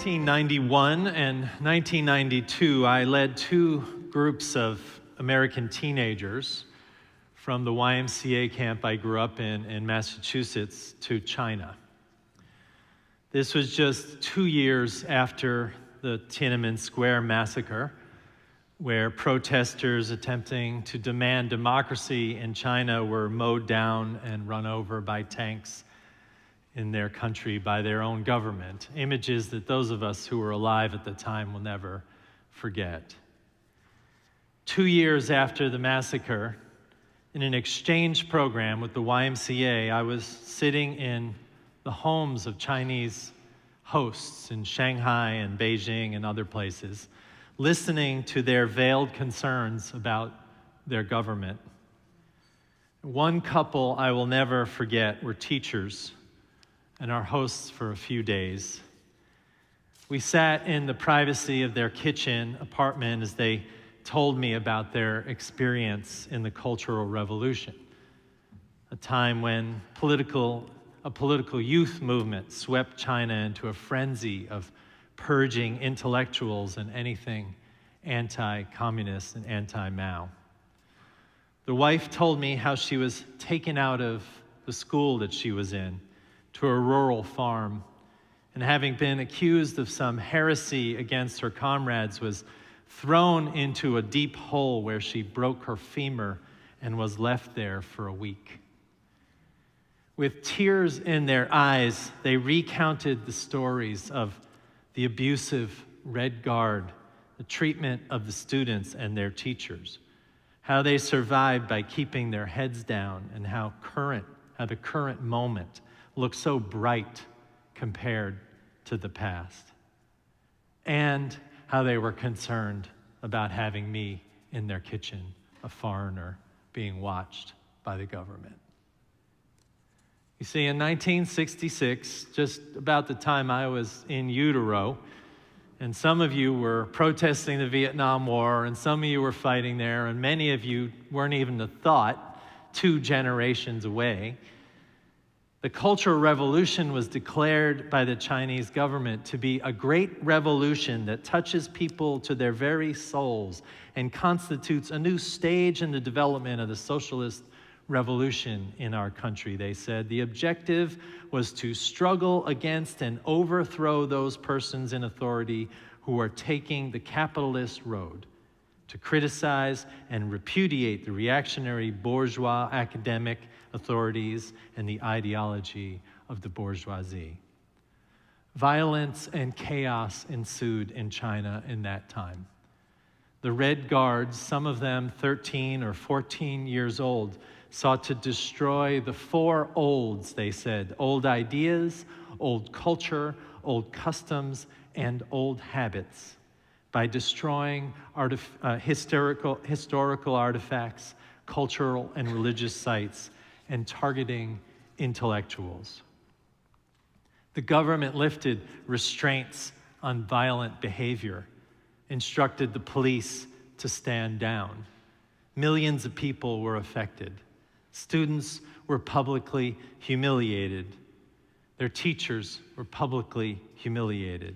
1991 and 1992, I led two groups of American teenagers from the YMCA camp I grew up in Massachusetts to China. This was just 2 years after the Tiananmen Square massacre, where protesters attempting to demand democracy in China were mowed down and run over by tanks in their country by their own government. Images that those of us who were alive at the time will never forget. 2 years after the massacre, in an exchange program with the YMCA, I was sitting in the homes of Chinese hosts in Shanghai and Beijing and other places, listening to their veiled concerns about their government. One couple I will never forget were teachers and our hosts for a few days. We sat in the privacy of their kitchen apartment as they told me about their experience in the Cultural Revolution, a time when a political youth movement swept China into a frenzy of purging intellectuals and anything anti-communist and anti-Mao. The wife told me how she was taken out of the school that she was in to a rural farm, and having been accused of some heresy against her comrades, was thrown into a deep hole where she broke her femur and was left there for a week. With tears in their eyes, they recounted the stories of the abusive Red Guard, the treatment of the students and their teachers, how they survived by keeping their heads down, and how the current moment looked so bright compared to the past, and how they were concerned about having me in their kitchen, a foreigner being watched by the government. You see, in 1966, just about the time I was in utero, and some of you were protesting the Vietnam War, and some of you were fighting there, and many of you weren't even a thought 2 generations away, the Cultural Revolution was declared by the Chinese government to be a great revolution that touches people to their very souls and constitutes a new stage in the development of the socialist revolution in our country, they said. The objective was to struggle against and overthrow those persons in authority who are taking the capitalist road, to criticize and repudiate the reactionary bourgeois academic authorities and the ideology of the bourgeoisie. Violence and chaos ensued in China in that time. The Red Guards, some of them 13 or 14 years old, sought to destroy the 4 olds, they said: old ideas, old culture, old customs, and old habits, by destroying historical artifacts, cultural and religious sites, and targeting intellectuals. The government lifted restraints on violent behavior, instructed the police to stand down. Millions of people were affected. Students were publicly humiliated. Their teachers were publicly humiliated.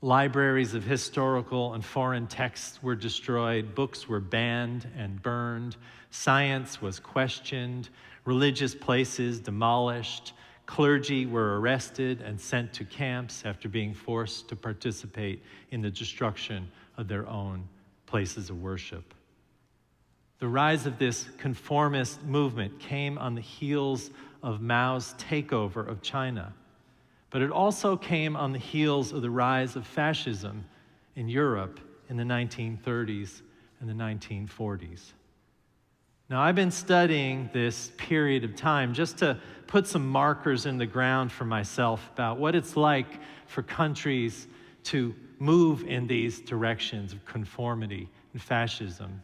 Libraries of historical and foreign texts were destroyed. Books were banned and burned. Science was questioned. Religious places demolished. Clergy were arrested and sent to camps after being forced to participate in the destruction of their own places of worship. The rise of this conformist movement came on the heels of Mao's takeover of China, but it also came on the heels of the rise of fascism in Europe in the 1930s and the 1940s. Now, I've been studying this period of time just to put some markers in the ground for myself about what it's like for countries to move in these directions of conformity and fascism.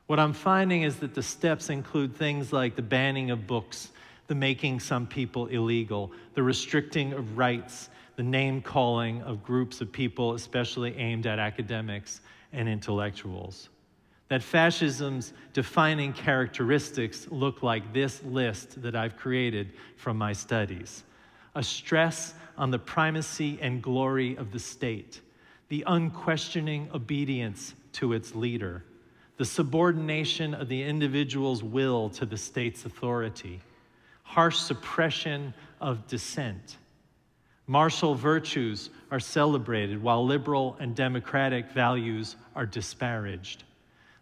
What I'm finding is that the steps include things like the banning of books, the making some people illegal, the restricting of rights, the name-calling of groups of people, especially aimed at academics and intellectuals. That fascism's defining characteristics look like this list that I've created from my studies. a stress on the primacy and glory of the state, the unquestioning obedience to its leader, the subordination of the individual's will to the state's authority, harsh suppression of dissent. Martial virtues are celebrated while liberal and democratic values are disparaged.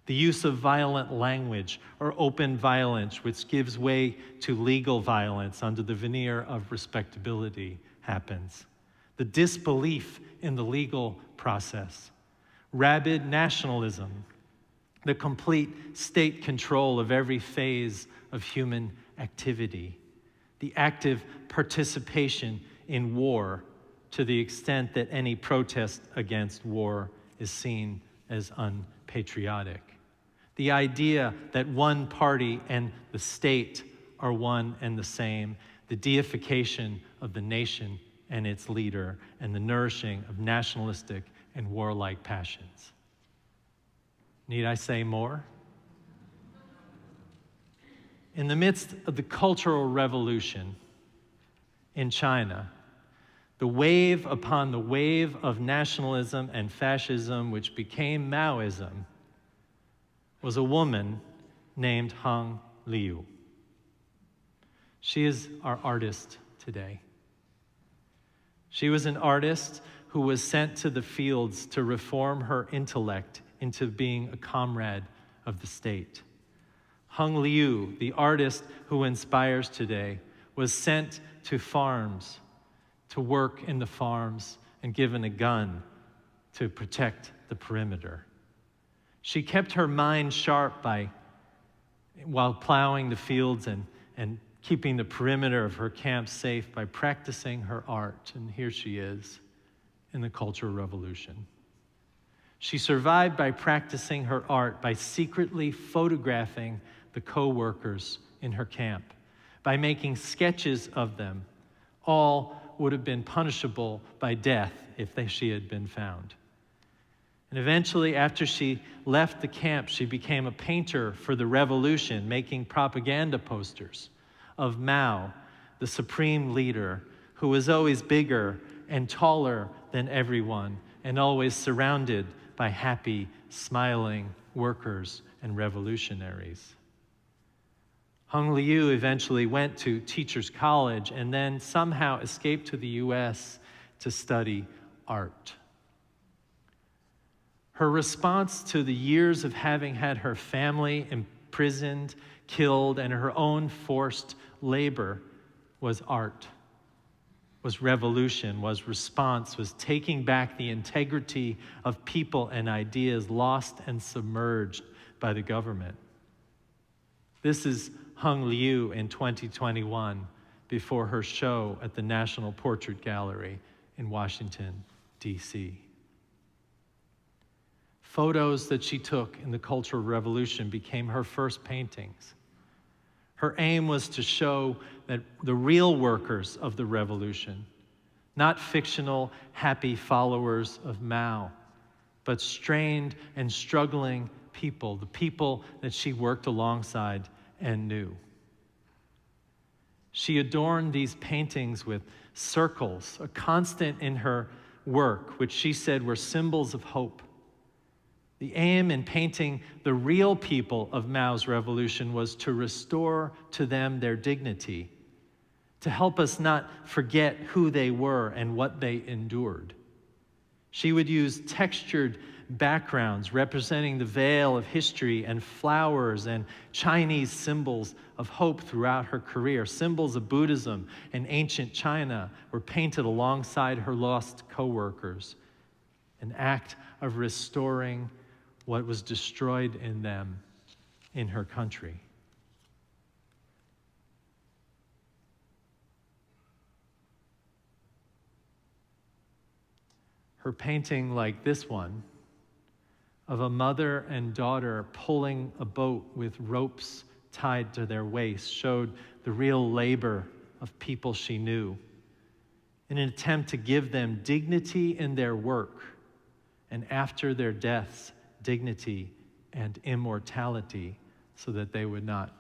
The use of violent language or open violence, which gives way to legal violence under the veneer of respectability, happens. The disbelief in the legal process, rabid nationalism, the complete state control of every phase of human activity, the active participation in war to the extent that any protest against war is seen as unpatriotic. The idea that one party and the state are one and the same, the deification of the nation and its leader, and the nourishing of nationalistic and warlike passions. Need I say more? In the midst of the Cultural Revolution in China, the wave upon the wave of nationalism and fascism, which became Maoism, was a woman named Hung Liu. She is our artist today. She was an artist who was sent to the fields to reform her intellect into being a comrade of the state. Hung Liu, the artist who inspires today, was sent to farms to work in the farms and given a gun to protect the perimeter. She kept her mind sharp while plowing the fields and keeping the perimeter of her camp safe by practicing her art. And here she is in the Cultural Revolution. She survived by practicing her art, by secretly photographing the co-workers in her camp, by making sketches of them. All would have been punishable by death if she had been found. And eventually, after she left the camp, she became a painter for the revolution, making propaganda posters of Mao, the supreme leader, who was always bigger and taller than everyone and always surrounded by happy, smiling workers and revolutionaries. Hung Liu eventually went to Teachers College and then somehow escaped to the US to study art. Her response to the years of having had her family imprisoned, killed, and her own forced labor was art, was revolution, was response, was taking back the integrity of people and ideas lost and submerged by the government. This is Hung Liu in 2021 before her show at the National Portrait Gallery in Washington, D.C. Photos that she took in the Cultural Revolution became her first paintings. Her aim was to show that the real workers of the revolution, not fictional, happy followers of Mao, but strained and struggling people, the people that she worked alongside and knew. She adorned these paintings with circles, a constant in her work, which she said were symbols of hope. The aim in painting the real people of Mao's revolution was to restore to them their dignity, to help us not forget who they were and what they endured. She would use textured backgrounds representing the veil of history and flowers and Chinese symbols of hope throughout her career. Symbols of Buddhism and ancient China were painted alongside her lost co-workers, an act of restoring what was destroyed in them in her country. Her painting, like this one, of a mother and daughter pulling a boat with ropes tied to their waists, showed the real labor of people she knew in an attempt to give them dignity in their work, and after their deaths, dignity and immortality so that they would not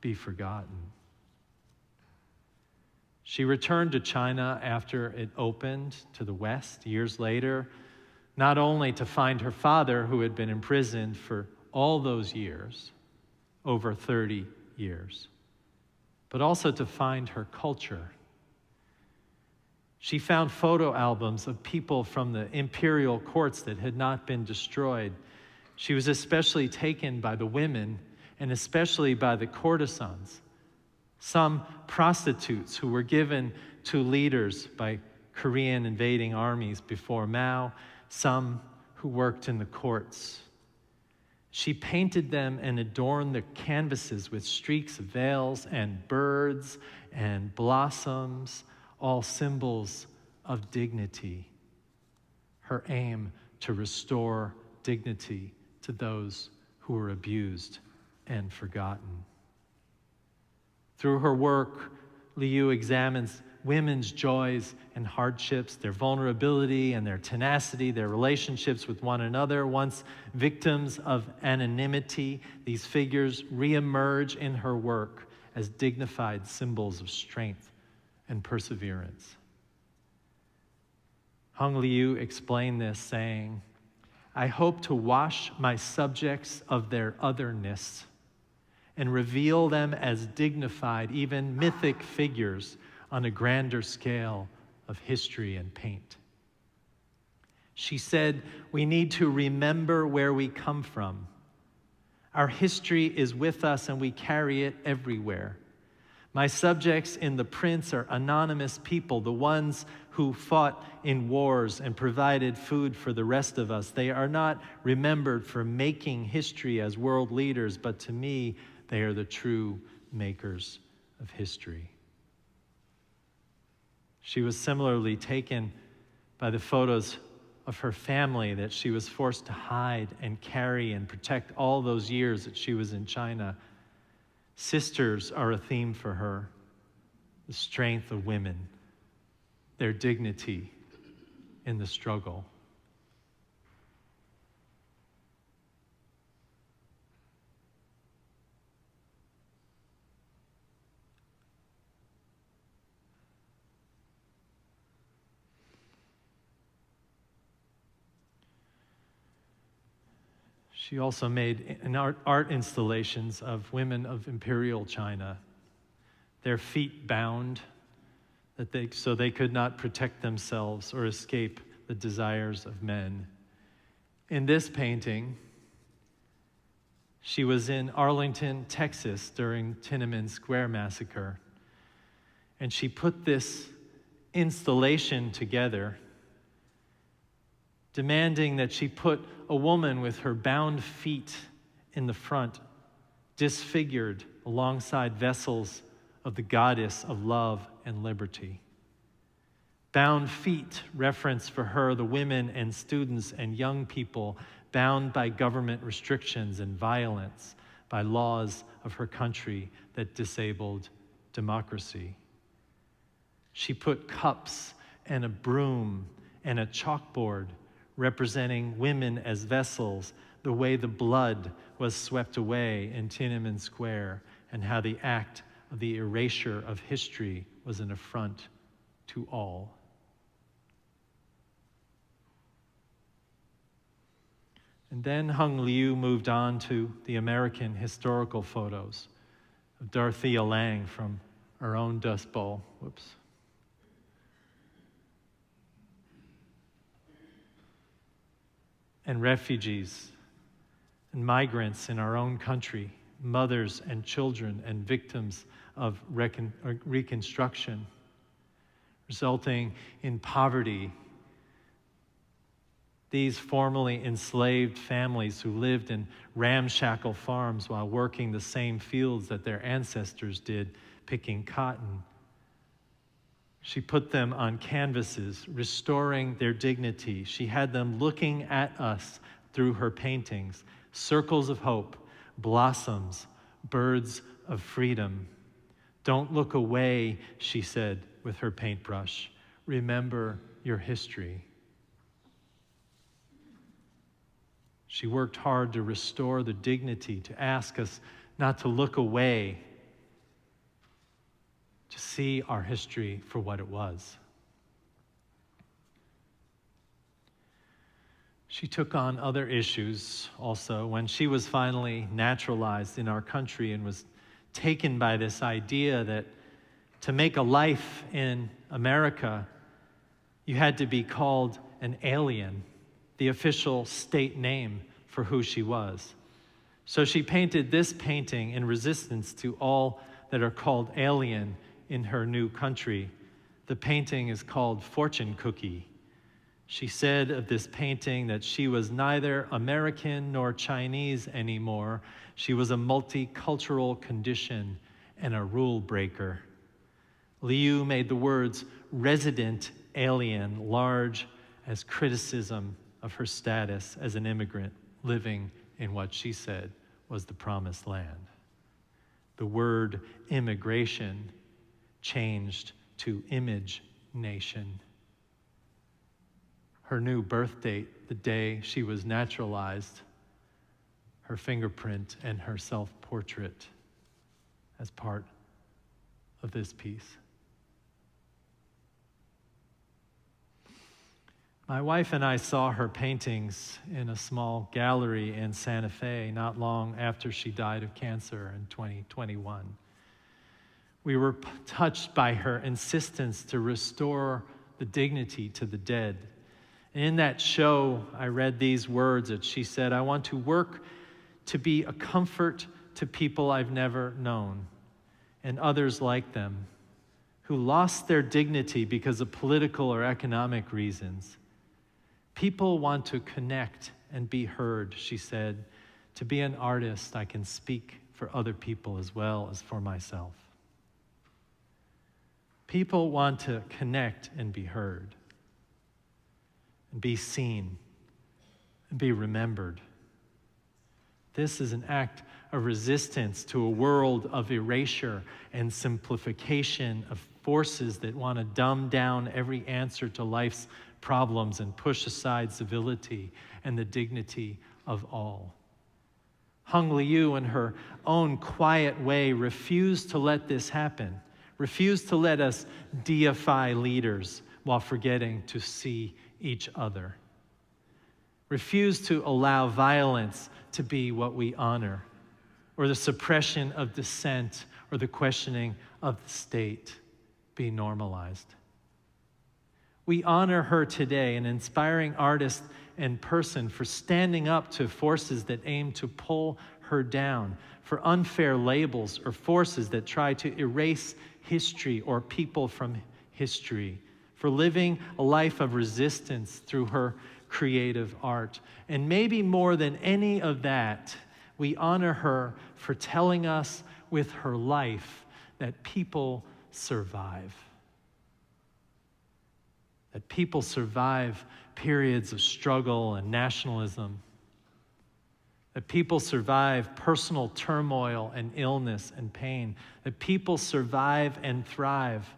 be forgotten. She returned to China after it opened to the West years later, not only to find her father, who had been imprisoned for all those years, over 30 years, but also to find her culture. She found photo albums of people from the imperial courts that had not been destroyed. She was especially taken by the women and especially by the courtesans, some prostitutes who were given to leaders by Korean invading armies before Mao, some who worked in the courts. She painted them and adorned the canvases with streaks of veils and birds and blossoms, all symbols of dignity. Her aim to restore dignity to those who were abused and forgotten. Through her work, Liu examines women's joys and hardships, their vulnerability and their tenacity, their relationships with one another. Once victims of anonymity, these figures reemerge in her work as dignified symbols of strength and perseverance. Hung Liu explained this, saying, "I hope to wash my subjects of their otherness and reveal them as dignified, even mythic figures on a grander scale of history and paint." She said, "We need to remember where we come from. Our history is with us and we carry it everywhere. My subjects in the prints are anonymous people, the ones who fought in wars and provided food for the rest of us. They are not remembered for making history as world leaders, but to me, they are the true makers of history." She was similarly taken by the photos of her family that she was forced to hide and carry and protect all those years that she was in China. Sisters are a theme for her. The strength of women, their dignity in the struggle. She also made art installations of women of imperial China, their feet bound so they could not protect themselves or escape the desires of men. In this painting, she was in Arlington, Texas during Tiananmen Square massacre, and she put this installation together, demanding that she put a woman with her bound feet in the front, disfigured alongside vessels of the goddess of love and liberty. Bound feet reference for her the women and students and young people bound by government restrictions and violence, by laws of her country that disabled democracy. She put cups and a broom and a chalkboard representing women as vessels, the way the blood was swept away in Tiananmen Square, and how the act of the erasure of history was an affront to all. And then Hung Liu moved on to the American historical photos of Dorothea Lange from our own Dust Bowl. Whoops. And refugees and migrants in our own country, mothers and children and victims of reconstruction, resulting in poverty. These formerly enslaved families who lived in ramshackle farms while working the same fields that their ancestors did, picking cotton. She put them on canvases, restoring their dignity. She had them looking at us through her paintings, circles of hope, blossoms, birds of freedom. Don't look away, she said with her paintbrush. Remember your history. She worked hard to restore the dignity, to ask us not to look away, to see our history for what it was. She took on other issues also when she was finally naturalized in our country and was taken by this idea that to make a life in America, you had to be called an alien, the official state name for who she was. So she painted this painting in resistance to all that are called alien in her new country. The painting is called Fortune Cookie. She said of this painting that she was neither American nor Chinese anymore. She was a multicultural condition and a rule breaker. Liu made the words resident alien large as criticism of her status as an immigrant living in what she said was the promised land. The word immigration changed to image nation. Her new birth date, the day she was naturalized, her fingerprint and her self-portrait as part of this piece. My wife and I saw her paintings in a small gallery in Santa Fe not long after she died of cancer in 2021. We were touched by her insistence to restore the dignity to the dead. In that show, I read these words that she said, "I want to work to be a comfort to people I've never known and others like them who lost their dignity because of political or economic reasons. People want to connect and be heard," she said. "To be an artist, I can speak for other people as well as for myself." People want to connect and be heard, and be seen, and be remembered. This is an act of resistance to a world of erasure and simplification of forces that want to dumb down every answer to life's problems and push aside civility and the dignity of all. Hung Liu, in her own quiet way, refused to let this happen, refused to let us deify leaders while forgetting to see each other, refused to allow violence to be what we honor, or the suppression of dissent or the questioning of the state be normalized. We honor her today, an inspiring artist and person, for standing up to forces that aim to pull her down, for unfair labels or forces that try to erase history or people from history, for living a life of resistance through her creative art. And maybe more than any of that, we honor her for telling us with her life that people survive. That people survive periods of struggle and nationalism. That people survive personal turmoil and illness and pain. That people survive and thrive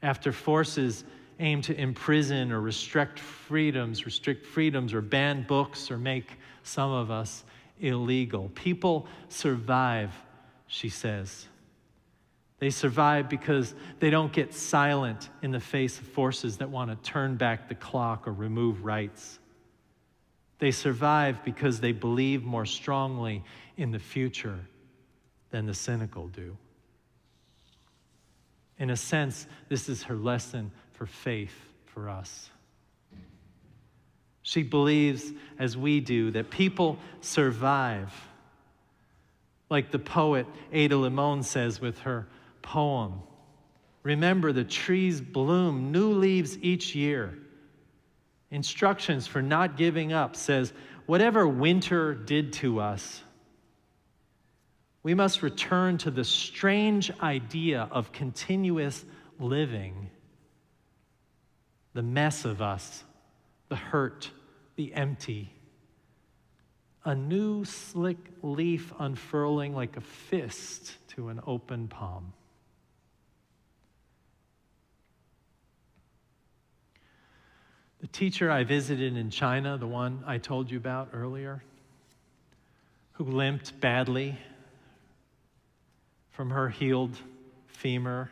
after forces aim to imprison or restrict freedoms or ban books or make some of us illegal. People survive, she says. They survive because they don't get silent in the face of forces that want to turn back the clock or remove rights. They survive because they believe more strongly in the future than the cynical do. In a sense, this is her lesson for faith for us. She believes, as we do, that people survive. Like the poet Ada Limon says with her poem, "Remember, the trees bloom new leaves each year." Instructions for not giving up says, whatever winter did to us, we must return to the strange idea of continuous living. The mess of us, the hurt, the empty. A new slick leaf unfurling like a fist to an open palm. The teacher I visited in China, the one I told you about earlier, who limped badly from her healed femur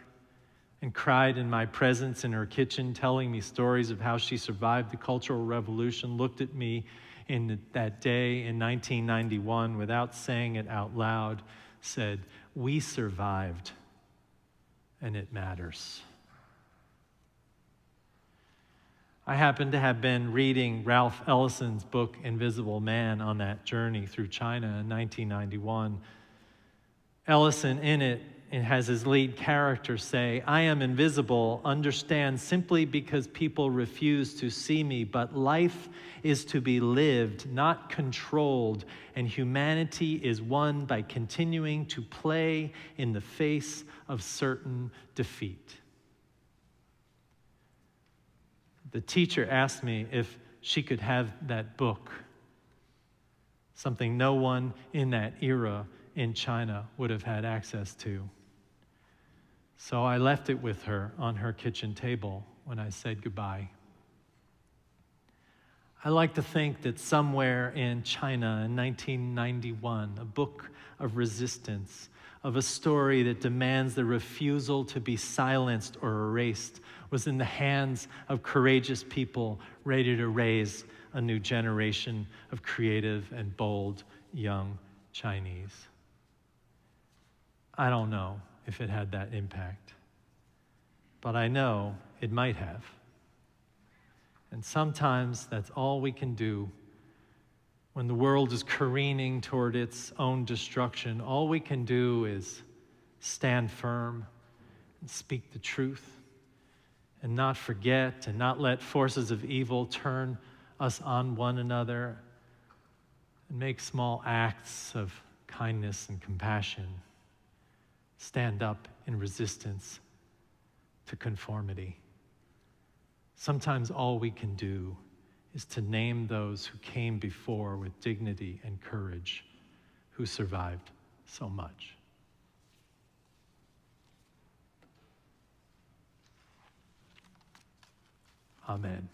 and cried in my presence in her kitchen, telling me stories of how she survived the Cultural Revolution, looked at me in that day in 1991 without saying it out loud, said, "We survived, and it matters." I happen to have been reading Ralph Ellison's book, Invisible Man, on that journey through China in 1991. Ellison, in it has his lead character say, "I am invisible, understand simply because people refuse to see me, but life is to be lived, not controlled, and humanity is won by continuing to play in the face of certain defeat." The teacher asked me if she could have that book, something no one in that era in China would have had access to. So I left it with her on her kitchen table when I said goodbye. I like to think that somewhere in China in 1991, a book of resistance, of a story that demands the refusal to be silenced or erased, was in the hands of courageous people ready to raise a new generation of creative and bold young Chinese. I don't know if it had that impact, but I know it might have. And sometimes that's all we can do when the world is careening toward its own destruction. All we can do is stand firm and speak the truth and not forget and not let forces of evil turn us on one another, and make small acts of kindness and compassion. Stand up in resistance to conformity. Sometimes all we can do is to name those who came before with dignity and courage, who survived so much. Amen.